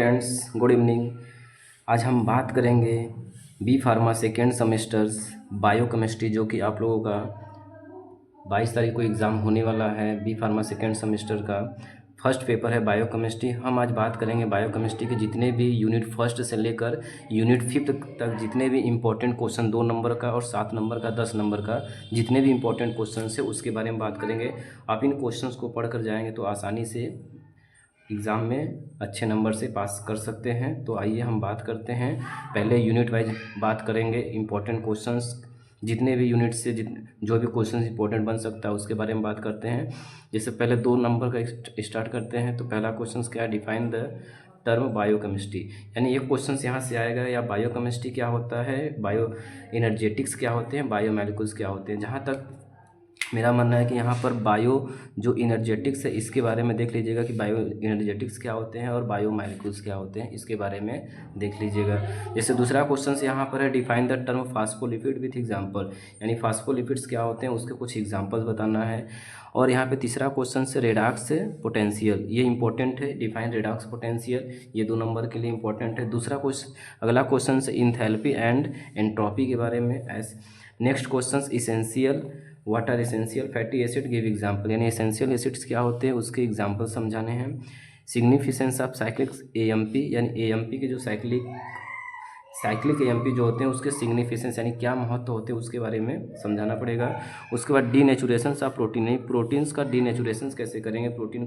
Friends, good evening. आज हम बात करेंगे B pharma second semesters biochemistry, जो कि आप लोगों का 22 तारीख को एग्ज़ाम होने वाला है। बी फार्मा सेकेंड सेमेस्टर का फर्स्ट पेपर है बायोकेमिस्ट्री। हम आज बात करेंगे बायोकेमिस्ट्री के जितने भी यूनिट फर्स्ट से लेकर यूनिट फिफ्थ तक जितने भी इंपॉर्टेंट क्वेश्चन 2 नंबर का और 7 नंबर का 10 नंबर का जितने भी इंपॉर्टेंट क्वेश्चन है उसके बारे में बात करेंगे। आप इन क्वेश्चंस को पढ़ कर जाएंगे तो आसानी से एग्ज़ाम में अच्छे नंबर से पास कर सकते हैं। तो आइए हम बात करते हैं। पहले यूनिट वाइज बात करेंगे, इंपॉर्टेंट क्वेश्चंस जितने भी यूनिट से जो भी क्वेश्चंस इंपॉर्टेंट बन सकता है उसके बारे में बात करते हैं। जैसे पहले 2 नंबर का स्टार्ट करते हैं। तो पहला क्वेश्चन क्या है, डिफाइन द टर्म बायोकेमिस्ट्री। यानी एक क्वेश्चन यहाँ से आएगा, या बायोकेमिस्ट्री क्या होता है, बायो एनर्जेटिक्स क्या होते हैं, बायोमोलिक्यूल्स क्या होते हैं। जहाँ तक मेरा मानना है कि यहाँ पर बायो जो इनर्जेटिक्स है इसके बारे में देख लीजिएगा कि बायो इनर्जेटिक्स क्या होते हैं और बायोमोलिक्यूल्स क्या होते हैं, इसके बारे में देख लीजिएगा। जैसे दूसरा क्वेश्चन यहाँ पर है, define the term phospholipid with example. यानी फास्फोलिपिड्स क्या होते हैं उसके कुछ एग्जांपल्स बताना है। और यहाँ पे तीसरा क्वेश्चन से रेडॉक्स पोटेंशियल, ये इंपॉर्टेंट है, डिफाइन रेडॉक्स पोटेंशियल, ये 2 नंबर के लिए इंपॉर्टेंट है। दूसरा क्वेश्चन, अगला क्वेश्चन से इंथैल्पी एंड एंट्रोपी के बारे में। Next question essential, what are essential fatty acid, give example. यानी एसेंशियल एसिड्स क्या होते हैं उसके एग्जांपल समझाने हैं। सिग्निफिकेंस ऑफ साइक्लिक एएमपी, यानी एएमपी के जो साइक्लिक एएमपी जो होते हैं उसके सिग्निफिकेंस यानी क्या महत्व होते हैं उसके बारे में समझाना पड़ेगा। उसके बाद डीनेचुरेशन ऑफ प्रोटीन, यानी प्रोटीन्स का डीनेचुरेशन कैसे करेंगे, प्रोटीन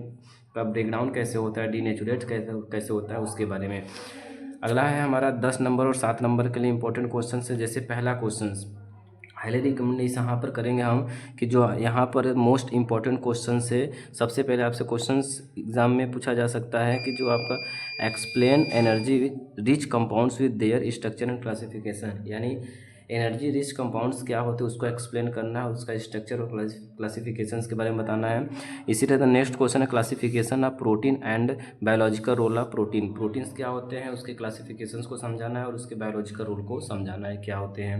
का ब्रेकडाउन कैसे होता है, डीनेचुरेट कैसे होता है उसके बारे में। अगला है हमारा 10 नंबर और 7 नंबर के लिए इंपॉर्टेंट क्वेश्चन है। जैसे पहला क्वेश्चन हाईली रिकमेंडेशन यहाँ पर करेंगे हम कि जो यहाँ पर मोस्ट इंपॉर्टेंट क्वेश्चन से सबसे पहले आपसे क्वेश्चंस एग्जाम में पूछा जा सकता है कि जो आपका explain energy rich compounds with their structure and classification. यानी एनर्जी रिच कंपाउंड्स क्या होते हैं उसको एक्सप्लेन करना है, उसका स्ट्रक्चर और क्लासिफिकेशंस के बारे में बताना है। इसी तरह नेक्स्ट क्वेश्चन है classification of protein and biological role of protein. Proteins क्या होते हैं उसके क्लासिफिकेशंस को समझाना है और उसके बायोलॉजिकल रोल को समझाना है क्या होते हैं।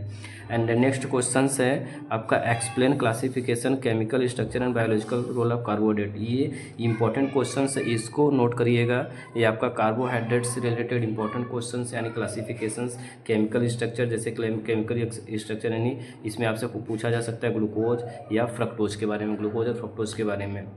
एंड नेक्स्ट क्वेश्चन है आपका explain classification chemical structure and biological role of carbohydrate. ये इंपॉर्टेंट क्वेश्चन है, इसको नोट करिएगा। ये आपका कार्बोहाइड्रेट से रिलेटेड इंपॉर्टेंट क्वेश्चन यानी क्लासिफिकेशन केमिकल स्ट्रक्चर, जैसे केमिकल स्ट्रक्चर यानी इसमें आपसे पूछा जा सकता है ग्लूकोज या फ्रक्टोज के बारे में, ग्लूकोज और फ्रक्टोज के बारे में।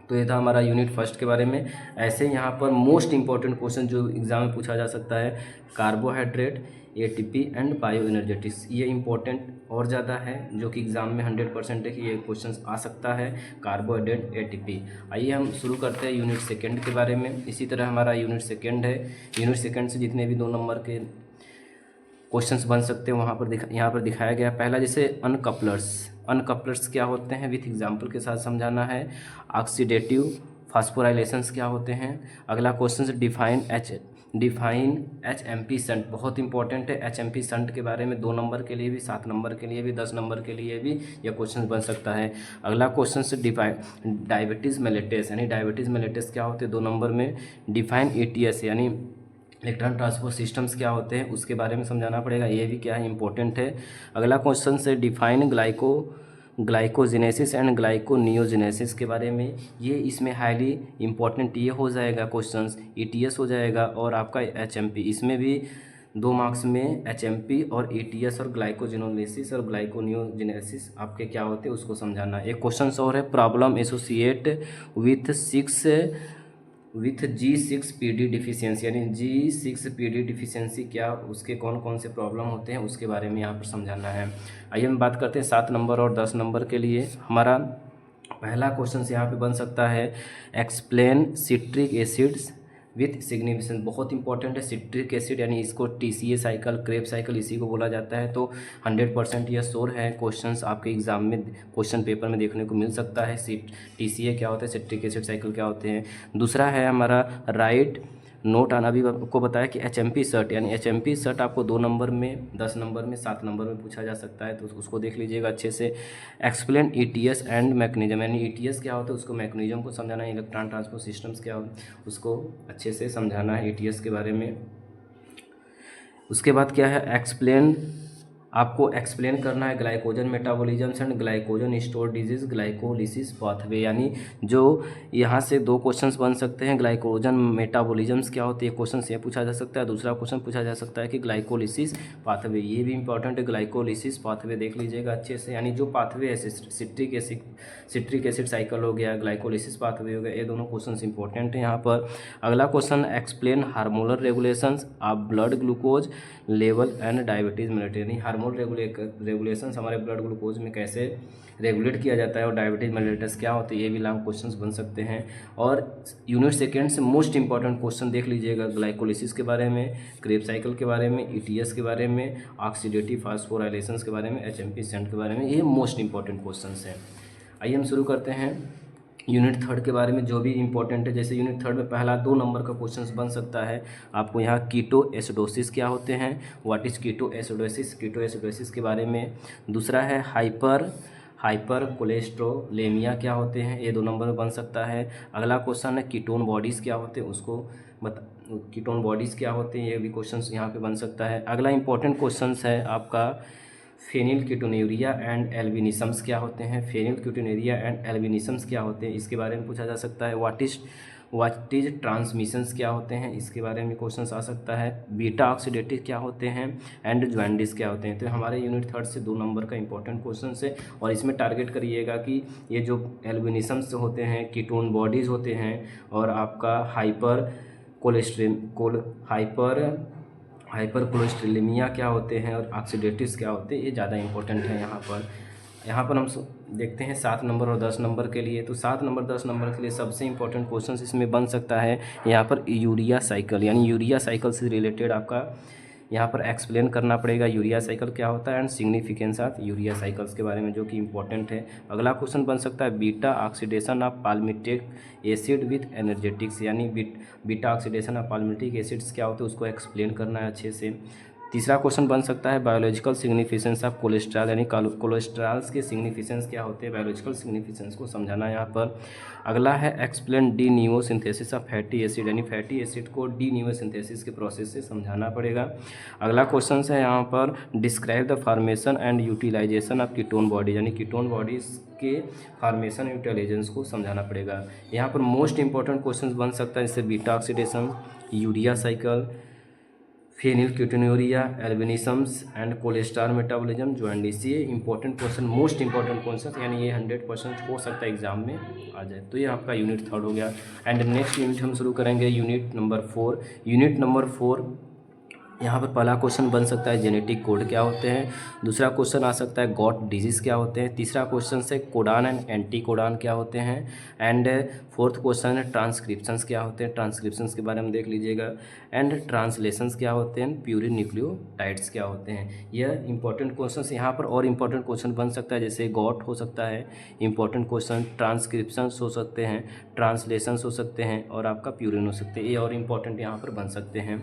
तो ये था हमारा यूनिट फर्स्ट के बारे में। ऐसे यहाँ पर मोस्ट इंपॉर्टेंट क्वेश्चन जो एग्जाम में पूछा जा सकता है, carbohydrate, ATP and bio energetics, ये इंपॉर्टेंट और ज़्यादा है जो कि एग्जाम में 100% है कि ये क्वेश्चन आ सकता है, कार्बोहाइड्रेट, एटीपी। आइए हम शुरू करते हैं यूनिट सेकेंड के बारे में। इसी तरह हमारा यूनिट सेकेंड है। यूनिट सेकेंड से जितने भी 2 नंबर के क्वेश्चंस बन सकते हैं यहाँ पर दिखाया गया। पहला जैसे अनकपलर्स क्या होते हैं विथ एग्जांपल के साथ समझाना है। ऑक्सीडेटिव फास्फोराइलेशंस क्या होते हैं। अगला क्वेश्चन से डिफाइन एचएमपी शंट, बहुत इंपॉर्टेंट है। एचएमपी शंट के बारे में 2 नंबर के लिए भी, 7 नंबर के लिए भी, 10 नंबर के लिए भी यह क्वेश्चन बन सकता है। अगला क्वेश्चन से डिफाइन डायबिटीज़ मेलिटस, यानी डायबिटीज़ मेलिटस क्या होते हैं 2 नंबर में। डिफाइन एटीएस यानी इलेक्ट्रॉन ट्रांसपोर्ट सिस्टम्स क्या होते हैं उसके बारे में समझाना पड़ेगा, ये भी क्या है इंपॉर्टेंट है। अगला क्वेश्चन से डिफाइन ग्लाइकोजेनेसिस एंड ग्लाइकोनियोजेनेसिस के बारे में, ये इसमें हाईली इंपॉर्टेंट ये हो जाएगा क्वेश्चंस, ईटीएस हो जाएगा और आपका एचएमपी, इसमें भी 2 मार्क्स में एचएमपी और ईटीएस और ग्लाइकोजेनोलिसिस और ग्लाइकोनियोजेनेसिस आपके क्या होते हैं उसको समझाना। एक क्वेश्चन और है problem associate with G6PD deficiency, यानी G6PD डिफिशियंसी क्या, उसके कौन कौन से प्रॉब्लम होते हैं उसके बारे में यहाँ पर समझाना है। आइए हम बात करते हैं 7 नंबर और 10 नंबर के लिए। हमारा पहला क्वेश्चन यहाँ पे बन सकता है explain citric acids with significance, बहुत इंपॉर्टेंट है। सिट्रिक एसिड यानी इसको टीसीए साइकिल, क्रेब साइकिल इसी को बोला जाता है। तो 100% यह श्योर है, क्वेश्चंस आपके एग्जाम में क्वेश्चन पेपर में देखने को मिल सकता है। टीसीए क्या होता है, सिट्रिक एसिड साइकिल क्या होते हैं। दूसरा है हमारा राइट नोट आना, अभी आपको बताया कि एचएमपी शर्ट, यानी एचएमपी शर्ट आपको 2 नंबर में, 10 नंबर में, 7 नंबर में पूछा जा सकता है, तो उसको देख लीजिएगा अच्छे से। एक्सप्लेन ईटीएस एंड मैकेनिज्म, यानी ईटीएस क्या होता है उसको मैकेनिज्म को समझाना है। इलेक्ट्रॉन ट्रांसपोर्ट सिस्टम्स क्या हो उसको अच्छे से समझाना है ईटीएस के बारे में। उसके बाद क्या है एक्सप्लेन आपको एक्सप्लेन करना है glycogen metabolisms and glycogen store disease glycolysis pathway, यानी जो यहाँ से दो क्वेश्चंस बन सकते हैं। ग्लाइकोजन मेटाबॉलिज्म्स क्या होती है, क्वेश्चन ये पूछा जा सकता है। दूसरा क्वेश्चन पूछा जा सकता है कि ग्लाइकोलिसिस पाथवे, ये भी इंपॉर्टेंट है। ग्लाइकोलिसिस पाथवे देख लीजिएगा अच्छे से, यानी जो पाथवे है सिट्रिक एसिड साइकिल हो गया, ग्लाइकोलिसिस पाथवे हो गया, ये दोनों क्वेश्चंस इंपॉर्टेंट है यहाँ पर। अगला question explain hormonal regulations of blood glucose level and diabetes mellitus, यानी हार्मोन रेगुलेशंस हमारे ब्लड ग्लूकोज में कैसे रेगुलेट किया जाता है और डायबिटीज़ मेलिटस क्या होती है, ये भी लॉन्ग क्वेश्चंस बन सकते हैं। और यूनिट सेकेंड से मोस्ट इंपॉर्टेंट क्वेश्चन देख लीजिएगा, ग्लाइकोलिसिस के बारे में, क्रेब्स साइकिल के बारे में, ईटीएस के बारे में, ऑक्सीडेटिव फास्फोराइलेशंस के बारे में, एचएमपी सेंट के बारे में, ये मोस्ट इंपॉर्टेंट क्वेश्चंस हैं। आइए हम शुरू करते हैं यूनिट थर्ड के बारे में, जो भी इंपॉर्टेंट है। जैसे यूनिट थर्ड में पहला 2 नंबर का क्वेश्चंस बन सकता है आपको यहाँ कीटो एसिडोसिस क्या होते हैं, व्हाट इज कीटो एसिडोसिस के बारे में। दूसरा है हाइपर कोलेस्ट्रोलेमिया क्या होते हैं, ये 2 नंबर में बन सकता है। अगला क्वेश्चन है कीटोन बॉडीज़ क्या होते हैं, उसको कीटोन बॉडीज़ क्या होते हैं, ये भी क्वेश्चंस यहाँ पे बन सकता है। अगला इंपॉर्टेंट क्वेश्चंस है आपका फेनिलकीटोनुरिया एंड एल्बिनिसम्स क्या होते हैं, फेनिलकीटोनुरिया एंड एल्बिनिसम्स क्या होते हैं, इसके बारे में पूछा जा सकता है। व्हाट इज ट्रांसमिशंस क्या होते हैं, इसके बारे में क्वेश्चंस आ सकता है। बीटा ऑक्सीडेटिव क्या होते हैं एंड जॉन्डिस क्या होते हैं। तो हमारे यूनिट थर्ड से 2 नंबर का इंपॉर्टेंट क्वेश्चन है, और इसमें टारगेट करिएगा कि ये जो एल्बिनिसम्स होते हैं, कीटोन बॉडीज़ होते हैं, और आपका हाइपर कोलेस्ट्रेलेमिया क्या होते हैं और ऑक्सीडेटिव्स क्या होते हैं, ये ज़्यादा इंपॉर्टेंट है यहाँ पर हम देखते हैं 7 नंबर और 10 नंबर के लिए। तो 7 नंबर 10 नंबर के लिए सबसे इंपॉर्टेंट क्वेश्चन इसमें बन सकता है यहाँ पर यूरिया साइकिल, यानी यूरिया साइकिल से रिलेटेड आपका यहाँ पर एक्सप्लेन करना पड़ेगा यूरिया साइकिल क्या होता है and significance of urea cycles के बारे में, जो कि इंपॉर्टेंट है। अगला क्वेश्चन बन सकता है beta oxidation of palmitic acid with energetics, यानी beta oxidation of palmitic acids क्या होते हैं, उसको एक्सप्लेन करना है अच्छे से। तीसरा क्वेश्चन बन सकता है बायोलॉजिकल सिग्निफिकेंस ऑफ कोलेस्ट्रॉल, यानी कोलेस्ट्रॉल्स के सिग्निफिकेंस क्या होते हैं, बायोलॉजिकल सिग्निफिकेंस को समझाना है यहाँ पर। अगला है explain de neosynthesis of fatty acid, यानी फैटी एसिड को डी नियोसिंथेसिस के प्रोसेस से समझाना पड़ेगा। अगला क्वेश्चन है यहाँ पर describe the formation and utilization of ketone body, यानी कीटोन बॉडीज़ के फॉर्मेशन यूटिलाइजेशन को समझाना पड़ेगा। यहाँ पर मोस्ट इंपॉर्टेंट क्वेश्चन बन सकता है जैसे beta oxidation, urea cycle, phenylketonuria, albinisms and cholesterol metabolism, jaundice, ये important question, most important question, यानी ये 100% हो सकता है एग्जाम में आ जाए। तो ये आपका यूनिट थर्ड हो गया। एंड नेक्स्ट यूनिट हम शुरू करेंगे यूनिट नंबर 4। यूनिट नंबर 4 यहाँ पर पहला क्वेश्चन बन सकता है जेनेटिक कोड क्या होते हैं। दूसरा क्वेश्चन आ सकता है गॉट डिजीज़ क्या होते हैं। तीसरा क्वेश्चन से कोडान एंड एंटी कोडान क्या होते हैं। एंड फोर्थ क्वेश्चन है ट्रांसक्रिप्शंस क्या होते हैं, ट्रांसक्रिप्शंस के बारे में देख लीजिएगा। एंड ट्रांसलेशंस क्या होते हैं, प्यूरिन न्यूक्लियोटाइड्स क्या होते हैं। यह इंपॉर्टेंट क्वेश्चन यहाँ पर। और इंपॉर्टेंट क्वेश्चन बन सकता है जैसे गॉट हो सकता है इंपॉर्टेंट क्वेश्चन, ट्रांसक्रिप्शंस हो सकते हैं, ट्रांसलेशंस हो सकते हैं, और आपका प्यूरिन हो सकते हैं। ये और इंपॉर्टेंट यहाँ पर बन सकते हैं।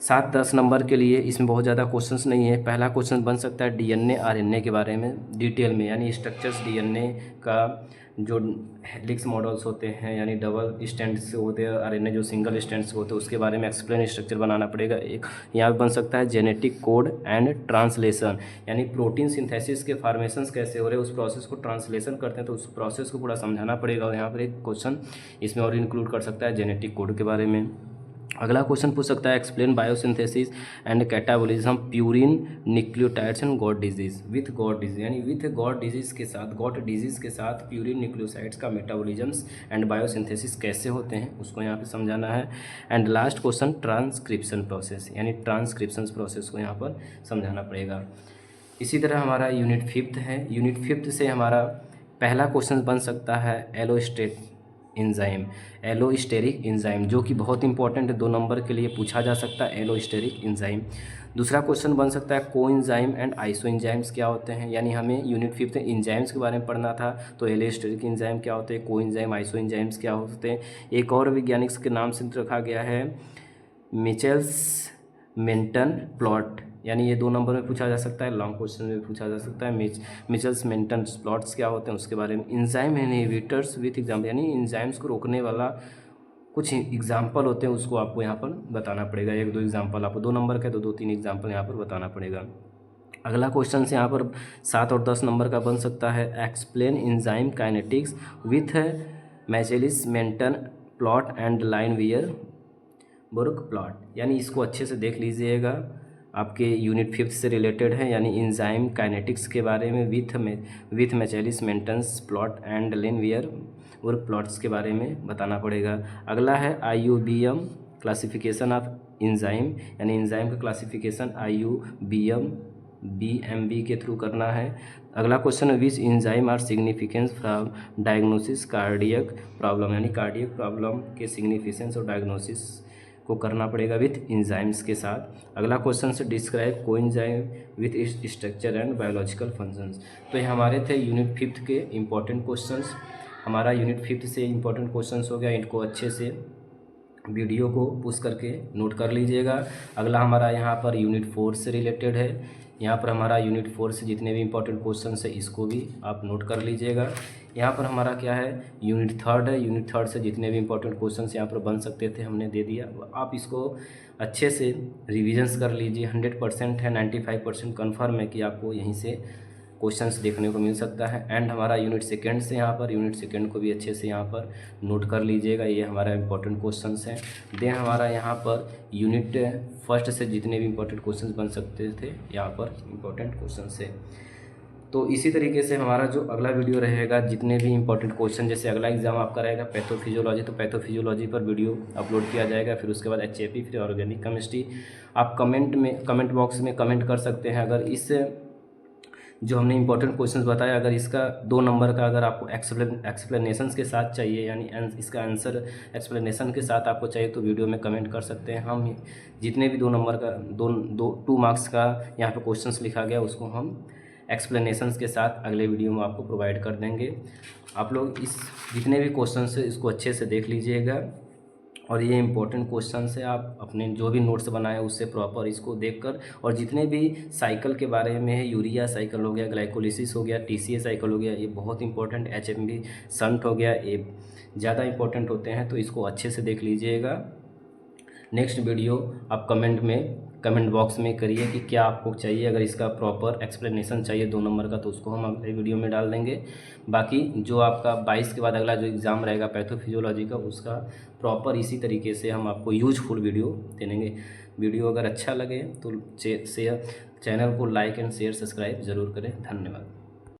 7-10 नंबर के लिए इसमें बहुत ज़्यादा क्वेश्चंस नहीं है। पहला क्वेश्चन बन सकता है डीएनए आरएनए के बारे में डिटेल में, यानी स्ट्रक्चर्स डीएनए का जो हेलिक्स मॉडल्स होते हैं, यानी डबल स्टैंड्स होते हैं, आरएनए जो सिंगल स्टैंड्स होते हैं, उसके बारे में एक्सप्लेन स्ट्रक्चर बनाना पड़ेगा। एक यहाँ बन सकता है जेनेटिक कोड एंड ट्रांसलेशन, यानी प्रोटीन सिंथेसिस के फॉर्मेशंस कैसे हो रहे हैं, उस प्रोसेस को ट्रांसलेशन करते हैं, तो उस प्रोसेस को पूरा समझाना पड़ेगा। और यहाँ पर एक क्वेश्चन इसमें और इंक्लूड कर सकता है जेनेटिक कोड के बारे में। अगला क्वेश्चन पूछ सकता है explain biosynthesis and catabolism purine nucleotides and got disease with got disease, यानी विथ गॉट डिजीज के साथ प्यूरिन न्यूक्लियोसाइड्स का मेटाबॉलिज्म्स एंड बायोसिंथेसिस कैसे होते हैं, उसको यहाँ पे समझाना है। And last question transcription process, यानी ट्रांसक्रिप्शन प्रोसेस को यहाँ पर समझाना पड़ेगा। इसी तरह हमारा यूनिट 5 है। यूनिट 5 से हमारा पहला क्वेश्चन बन सकता है एलोस्टेरिक एंजाइम, जो कि बहुत इंपॉर्टेंट है, 2 नंबर के लिए पूछा जा सकता है एलोस्टेरिक एंजाइम। दूसरा क्वेश्चन बन सकता है कोएंजाइम एंड आइसोएंजाइम्स क्या होते हैं, यानी हमें यूनिट 5 में एंजाइम्स के बारे में पढ़ना था, तो एलोस्टेरिक एंजाइम क्या होते हैं, कोएंजाइम आइसोएंजाइम्स क्या होते हैं। एक और वैज्ञानिक के नाम से रखा गया है मिचेल्स मेंटन प्लॉट, यानी ये 2 नंबर में पूछा जा सकता है, लॉन्ग क्वेश्चन में पूछा जा सकता है। मिचेल्स मेंटन प्लॉट्स क्या होते हैं उसके बारे में। एंजाइम इनहिबिटर्स विथ एग्जाम्पल, यानी एंजाइम्स को रोकने वाला कुछ एग्जाम्पल होते हैं, उसको आपको यहाँ पर बताना पड़ेगा। 1-2 एग्जाम्पल, आपको 2 नंबर का तो 2-3 एग्जाम्पल यहाँ पर बताना पड़ेगा। अगला क्वेश्चन से यहाँ पर 7 और 10 नंबर का बन सकता है। Explain enzyme kinetics with Michaelis Menten plot and Lineweaver Burk plot, यानी इसको अच्छे से देख लीजिएगा, आपके यूनिट 5 से रिलेटेड है, यानी एंजाइम काइनेटिक्स के बारे में with Michaelis Menten's plot and Lineweaver Burk plots के बारे में बताना पड़ेगा। अगला है IUBM क्लासिफिकेशन ऑफ एंजाइम, यानी एंजाइम का क्लासिफिकेशन IUBM BMB के थ्रू करना है। अगला क्वेश्चन है which enzyme are significance from diagnosis cardiac problem, यानी कार्डियक प्रॉब्लम के सिग्निफिकेंस और डायग्नोसिस को करना पड़ेगा विथ एंजाइम्स के साथ। अगला क्वेश्चन से describe coenzyme with its structure and biological functions. तो ये हमारे थे यूनिट 5 के इम्पोर्टेंट क्वेश्चंस। हमारा यूनिट 5 से इम्पोर्टेंट क्वेश्चंस हो गया, इनको अच्छे से वीडियो को पुश करके नोट कर लीजिएगा। अगला हमारा यहाँ पर यूनिट 4 से रिलेटेड है, यहाँ पर हमारा यूनिट 4 से जितने भी इंपॉर्टेंट क्वेश्चंस है इसको भी आप नोट कर लीजिएगा। यहाँ पर हमारा क्या है, यूनिट 3 है, यूनिट 3 से जितने भी इंपॉर्टेंट क्वेश्चंस यहाँ पर बन सकते थे हमने दे दिया। आप इसको अच्छे से रिविजन्स कर लीजिए। 100% है, 95% कन्फर्म है कि आपको यहीं से क्वेश्चंस देखने को मिल सकता है। एंड हमारा यूनिट 2 से यहाँ पर यूनिट 2 को भी अच्छे से यहाँ पर नोट कर लीजिएगा, ये हमारा इंपॉर्टेंट क्वेश्चंस हैं। देन हमारा यहाँ पर यूनिट 1 से जितने भी इंपॉर्टेंट क्वेश्चंस बन सकते थे यहाँ पर इंपॉर्टेंट क्वेश्चंस है। तो इसी तरीके से हमारा जो अगला वीडियो रहेगा, जितने भी इंपॉर्टेंट क्वेश्चन, जैसे अगला एग्जाम आपका रहेगा पैथोफिजियोलॉजी, तो पैथोफिजियोलॉजी पर वीडियो अपलोड किया जाएगा। फिर उसके बाद HAP, फिर ऑर्गेनिक केमिस्ट्री। आप कमेंट बॉक्स में कमेंट कर सकते हैं, अगर इस जो हमने इंपॉर्टेंट क्वेश्चंस बताया, अगर इसका 2 नंबर का अगर आपको एक्सप्लेनेशंस के साथ चाहिए, यानी इसका आंसर एक्सप्लेनेशन के साथ आपको चाहिए, तो वीडियो में कमेंट कर सकते हैं। हम जितने भी 2 नंबर का 2 मार्क्स का यहाँ पे क्वेश्चंस लिखा गया उसको हम एक्सप्लेनेशंस के साथ अगले वीडियो में आपको प्रोवाइड कर देंगे। आप लोग इस जितने भी क्वेश्चंस है इसको अच्छे से देख लीजिएगा, और ये इंपॉर्टेंट क्वेश्चन है, आप अपने जो भी नोट्स बनाए उससे प्रॉपर इसको देखकर, और जितने भी साइकिल के बारे में है, यूरिया साइकिल हो गया, ग्लाइकोलिसिस हो गया, TCA साइकिल हो गया, ये बहुत इंपॉर्टेंट, HMB शंट हो गया, ये ज़्यादा इंपॉर्टेंट होते हैं, तो इसको अच्छे से देख लीजिएगा। नेक्स्ट वीडियो आप कमेंट बॉक्स में करिए कि क्या आपको चाहिए, अगर इसका प्रॉपर एक्सप्लेनेशन चाहिए 2 नंबर का, तो उसको हम अगले वीडियो में डाल देंगे। बाकी जो आपका 22 के बाद अगला जो एग्ज़ाम रहेगा पैथोफिजियोलॉजी का, उसका प्रॉपर इसी तरीके से हम आपको यूजफुल वीडियो दे देंगे। वीडियो अगर अच्छा लगे तो चैनल को लाइक एंड शेयर सब्सक्राइब ज़रूर करें। धन्यवाद।